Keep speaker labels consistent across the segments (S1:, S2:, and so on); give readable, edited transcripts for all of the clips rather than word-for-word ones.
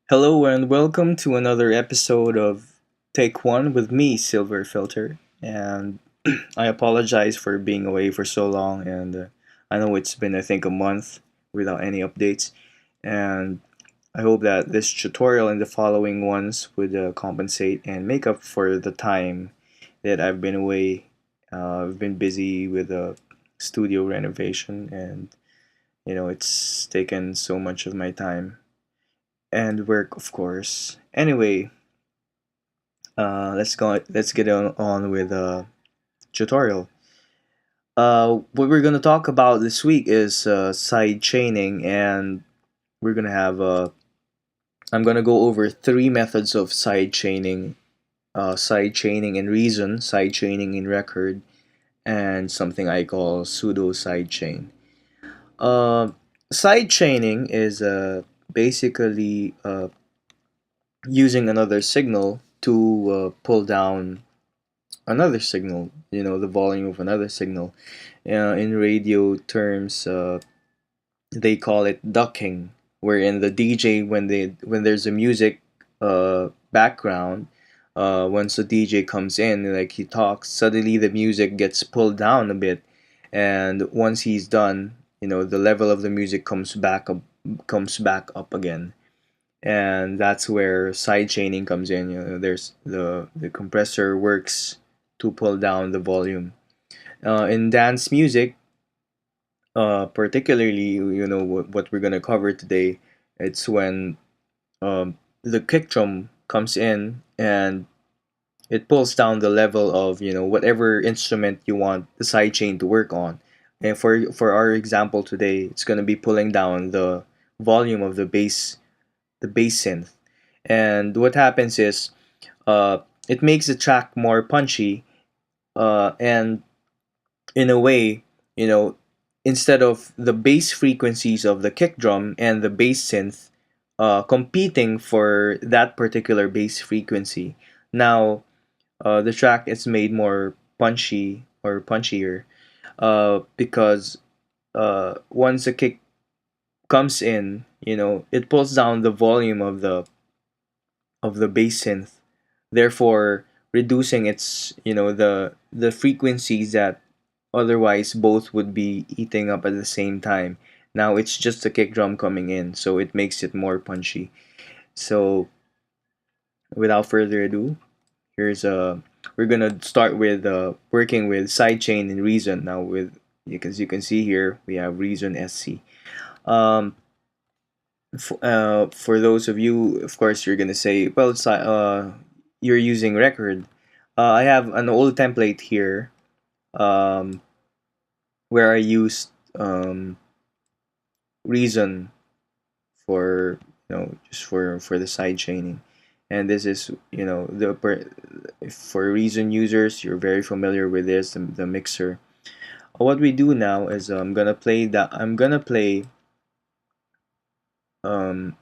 S1: Hello and welcome to another episode of Take One with me, Silverfilter. And I apologize for being away for so long, and I know it's been, I think, a month without any updates. And I hope that this tutorial and the following ones would compensate and make up for the time that I've been away. I've been busy with a studio renovation, and it's taken so much of my time and work, of course. Anyway, let's go. Let's get on with the tutorial. What we're gonna talk about this week is side chaining, and we're gonna have. I'm gonna go over three methods of side chaining: side chaining in Reason, side chaining in Record, and something I call pseudo side chain. Uh, Side chaining is basically using another signal to pull down another signal, the volume of another signal. In radio terms, they call it ducking, wherein the DJ, when there's a music background, once the DJ comes in, like he talks, suddenly the music gets pulled down a bit, and once he's done, the level of the music comes back up again, and that's where side chaining comes in. There's the compressor works to pull down the volume. In dance music, particularly, what we're gonna cover today, it's when the kick drum comes in and it pulls down the level of whatever instrument you want the side chain to work on. And for our example today, it's gonna be pulling down the volume of the bass synth. And what happens is, it makes the track more punchy, and in a way, you know, instead of the bass frequencies of the kick drum and the bass synth competing for that particular bass frequency, now the track is made more punchy or punchier, because once the kick comes in, it pulls down the volume of the bass synth, therefore reducing its the frequencies that otherwise both would be eating up at the same time. Now it's just the kick drum coming in, so it makes it more punchy. So without further ado, here's we're gonna start with working with sidechain and Reason. Now with as you can see here, we have Reason SC. um, for those of you, of course, you're gonna say, well, you're using Record. I have an old template here, um, where I used Reason for just for the side chaining, and this is for Reason users, you're very familiar with this, the mixer. What we do now is I'm gonna play um,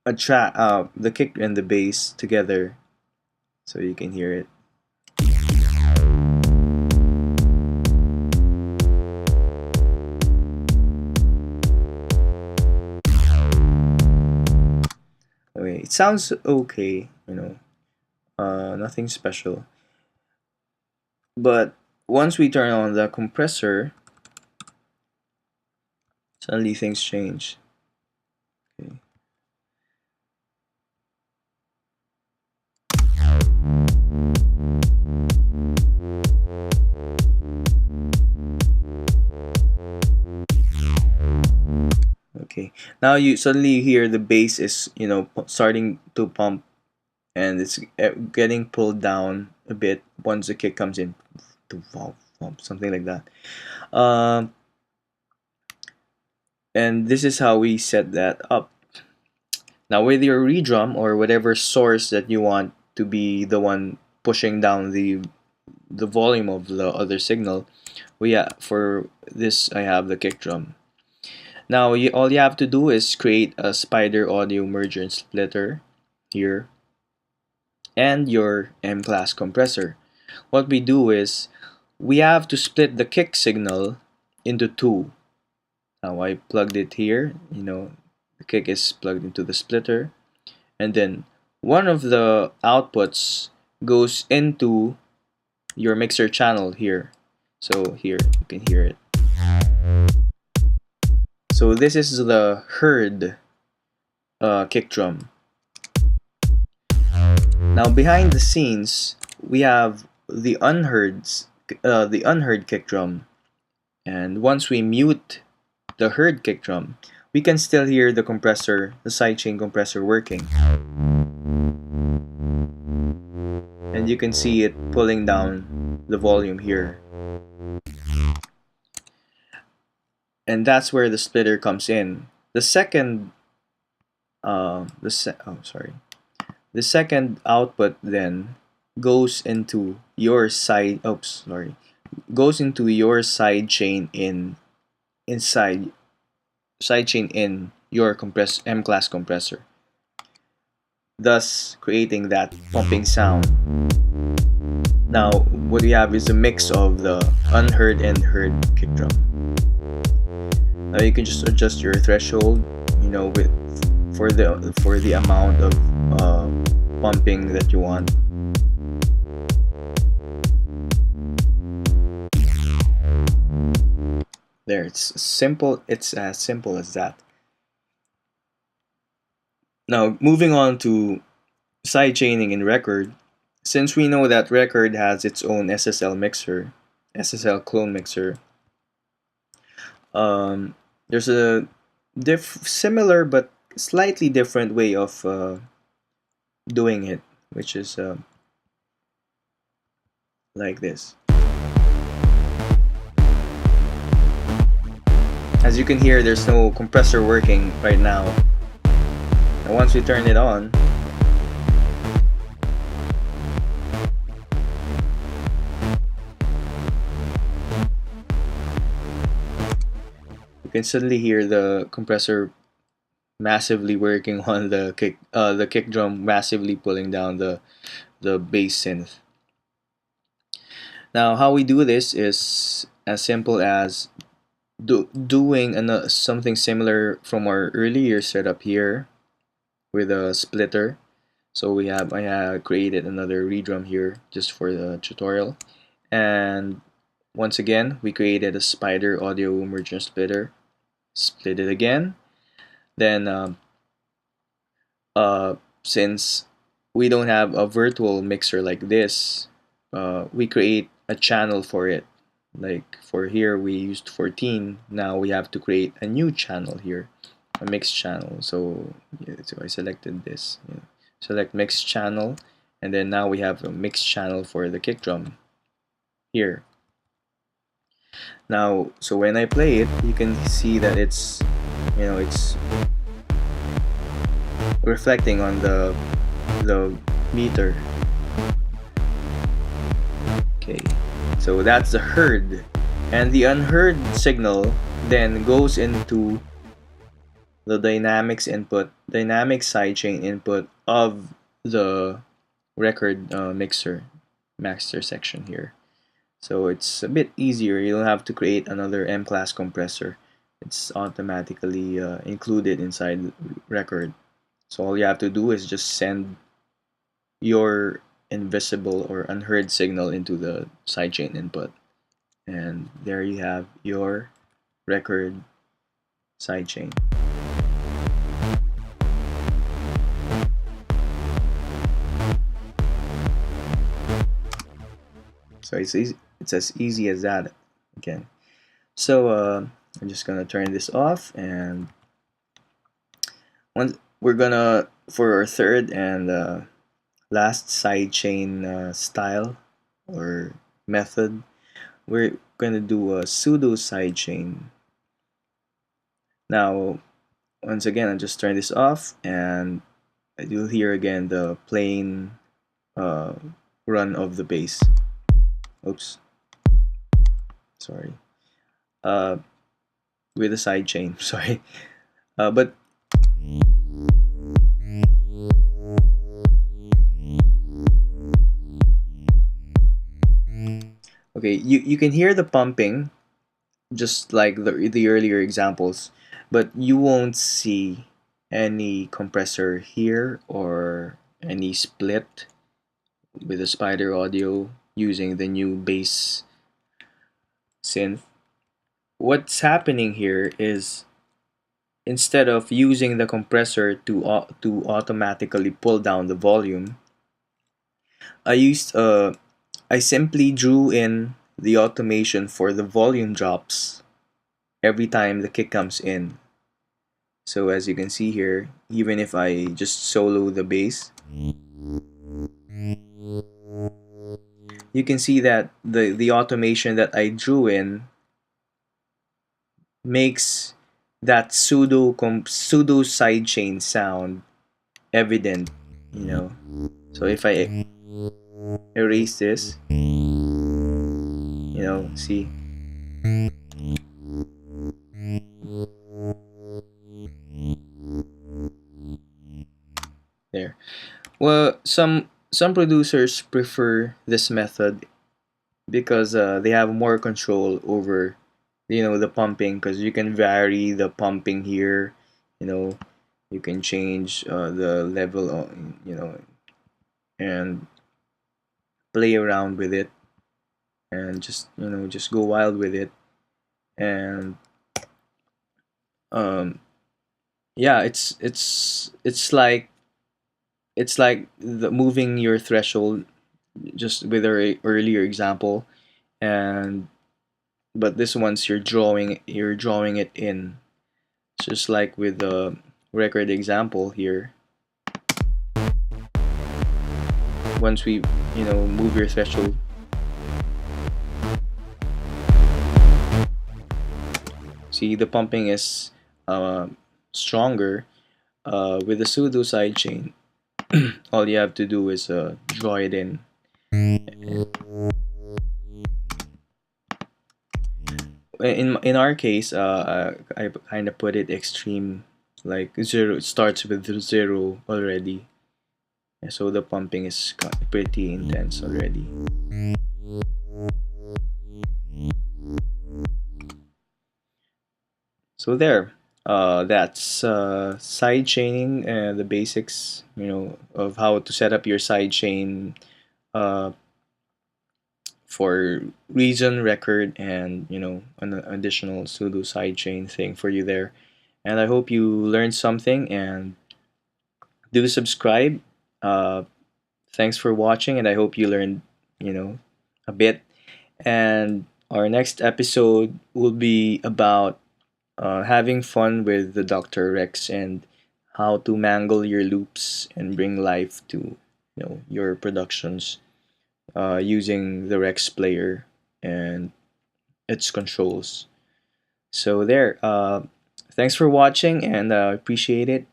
S1: a track, the kick and the bass together, so you can hear it. Okay, it sounds okay, nothing special. But once we turn on the compressor, suddenly things change. Okay. Okay. Now you suddenly hear the bass is starting to pump, and it's getting pulled down a bit once the kick comes in, something like that. Um, and this is how we set that up. Now with your redrum or whatever source that you want to be the one pushing down the volume of the other signal, for this I have the kick drum. Now all you have to do is create a spider audio merger and splitter here and your M class compressor. What we do is we have to split the kick signal into two. Now I plugged it here, the kick is plugged into the splitter, and then one of the outputs goes into your mixer channel here. So here you can hear it. So this is the heard kick drum. Now behind the scenes, we have the unheard kick drum, and once we mute the heard kick drum, we can still hear the compressor, the sidechain compressor working, and you can see it pulling down the volume here. And that's where the splitter comes in. The second, the second output then goes into your goes into your side chain in your M-class compressor, thus creating that pumping sound. Now, what we have is a mix of the unheard and heard kick drum. Now you can just adjust your threshold, for the amount of pumping that you want. There, it's simple. It's as simple as that. Now, moving on to sidechaining in record. Since we know that record has its own SSL clone mixer, there's a similar but slightly different way of doing it, which is like this. As you can hear, there's no compressor working right now. And once we turn it on, you can suddenly hear the compressor massively working on the kick drum, massively pulling down the bass synth. Now, how we do this is as simple as doing something similar from our earlier setup here with a splitter. So I have created another redrum here just for the tutorial, and once again we created a spider audio merger splitter, split it again. Then since we don't have a virtual mixer like this, we create a channel for it. Like for here we used 14, now we have to create a new channel here, a mixed channel. So I selected this, select mixed channel, and then now we have a mixed channel for the kick drum here. Now, so when I play it, you can see that it's reflecting on the meter. Okay, so that's the heard, and the unheard signal then goes into the dynamic sidechain input of the record master section here. So it's a bit easier. You don't have to create another M-class compressor. It's automatically included inside record. So all you have to do is just send your invisible or unheard signal into the sidechain input, and there you have your record sidechain. So it's as easy as that again. So I'm just gonna turn this off, and once we're gonna, for our third and last sidechain style or method, we're gonna do a pseudo sidechain. Now, once again, I'll just turn this off, and you'll hear again the plain run of the bass. Oops, sorry. With a sidechain, sorry. But okay, you can hear the pumping just like the earlier examples, but you won't see any compressor here or any split with the spider audio using the new bass synth. What's happening here is instead of using the compressor to automatically pull down the volume, I used I simply drew in the automation for the volume drops every time the kick comes in. So as you can see here, even if I just solo the bass, you can see that the automation that I drew in makes that pseudo sidechain sound evident, you know. So if I erase this, see there. Well, some producers prefer this method because they have more control over the pumping, because you can vary the pumping here, you know you can change the level and play around with it, and just go wild with it. And um yeah, it's like the moving your threshold, just with our earlier example. And but this one's you're drawing it in, just like with the record example here. Once we move your threshold, see the pumping is uh, stronger with the pseudo sidechain. All you have to do is draw it in. In our case, I kind of put it extreme, like zero. It starts with zero already, so the pumping is pretty intense already. So there, that's side chaining, the basics, of how to set up your side chain uh, for reason record, and an additional pseudo side chain thing for you there. And I hope you learned something, and do subscribe. Uh, Thanks for watching, and I hope you learned, a bit. And our next episode will be about having fun with the Dr. Rex, and how to mangle your loops and bring life to your productions using the Rex player and its controls. So there. Thanks for watching, and appreciate it.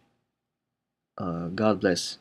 S1: God bless.